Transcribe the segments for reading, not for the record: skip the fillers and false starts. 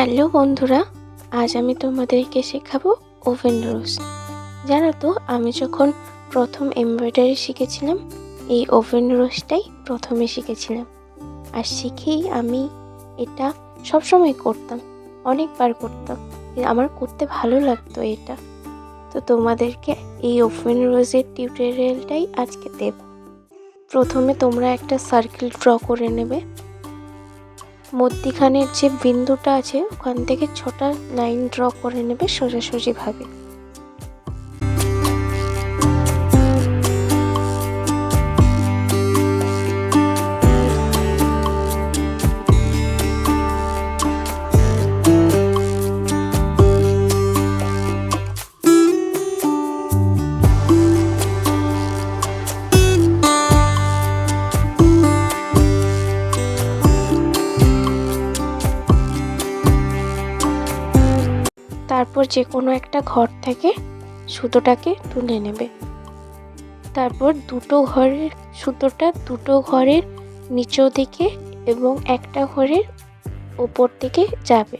Hello বন্ধুরা, আজ আমি তোমাদেরকে শেখাবো ওভেন রোস্ট। জানো তো, আমি যখন প্রথম এমব্রয়ডারি শিখেছিলাম, এই ওভেন রোস্টটাই প্রথমে শিখেছিলাম। আর শিখেই আমি এটা সবসময় করতাম, অনেকবার করতাম। আমার করতে ভালো লাগতো এটা। তো তোমাদেরকে এই ওভেন রোস্টের টিউটোরিয়ালটাই আজকে দেব। প্রথমে তোমরা একটা সার্কেল ড্র করে নেবে। মধ্যিখানের যে বিন্দুটা আছে ওখান থেকে 6টা লাইন ড্র করে নেবে সোজাসুজি ভাবে। তারপর যে কোনো একটা ঘর থেকে সুতোটাকে তুলে নেবে। তারপর দুটো ঘরের নিচের দিকে এবং একটা ঘরের উপর দিকে যাবে।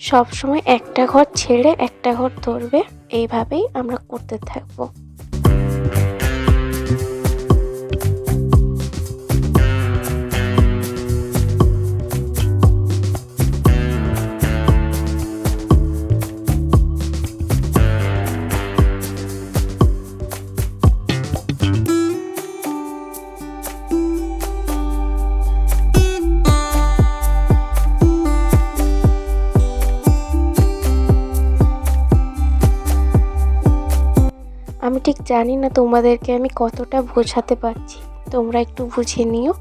সব সময় একটা ঘর ছেড়ে একটা ঘর ধরবে। এইভাবেই আমরা করতে থাকবো। আমি ঠিক জানি না তোমাদেরকে আমি কতটা বোঝাতে পারছি, তোমরা একটু বুঝে নিও।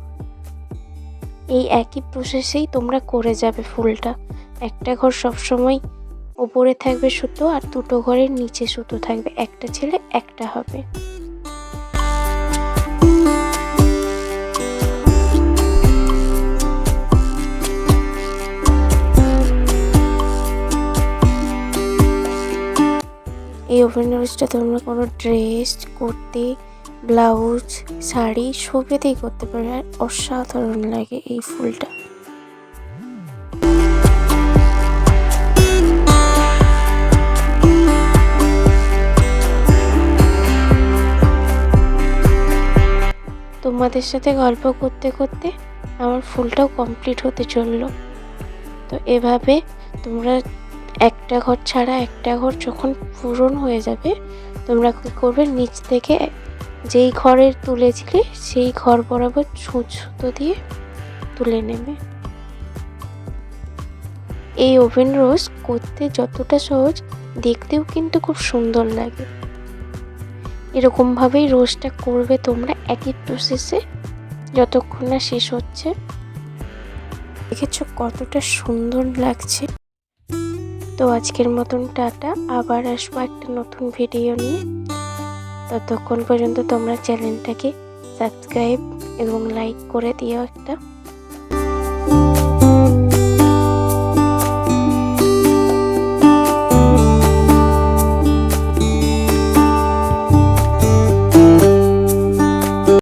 এই একই প্রসেসেই তোমরা করে যাবে ফুলটা। একটা ঘর সবসময় ওপরে থাকবে সুতো, আর দুটো ঘরের নিচে সুতো থাকবে। একটা ছেলে একটা হবে। এই ওভেন রোস্টটা তোমরা কোনো ড্রেস, কুর্তি, ব্লাউজ, শাড়ি সবেতেই করতে পারো। আর অসাধারণ লাগে এই ফুলটা। তোমাদের সাথে গল্প করতে করতে আমার ফুলটাও কমপ্লিট হতে চললো। তো এভাবে তোমরা একটা ঘর ছাড়া একটা ঘর যখন পূরণ হয়ে যাবে, তোমরা কী করবে, নিচ থেকে যেই ঘরের তুলেছিলে সেই ঘর বরাবর সুতো দিয়ে তুলে নেবে। এই ওভেন রোস্ট করতে যতটা সহজ, দেখতেও কিন্তু খুব সুন্দর লাগে। এরকমভাবেই রোস্টটা করবে তোমরা একই প্রসেসে যতক্ষণ না শেষ হচ্ছে। দেখেছো কতটা সুন্দর লাগছে। তো আজকের মতন টাটা, আবার আসবো একটা নতুন ভিডিও নিয়ে। ততক্ষণ পর্যন্ত তোমরা চ্যানেলটাকে সাবস্ক্রাইব এবং লাইক করে দিও একটা।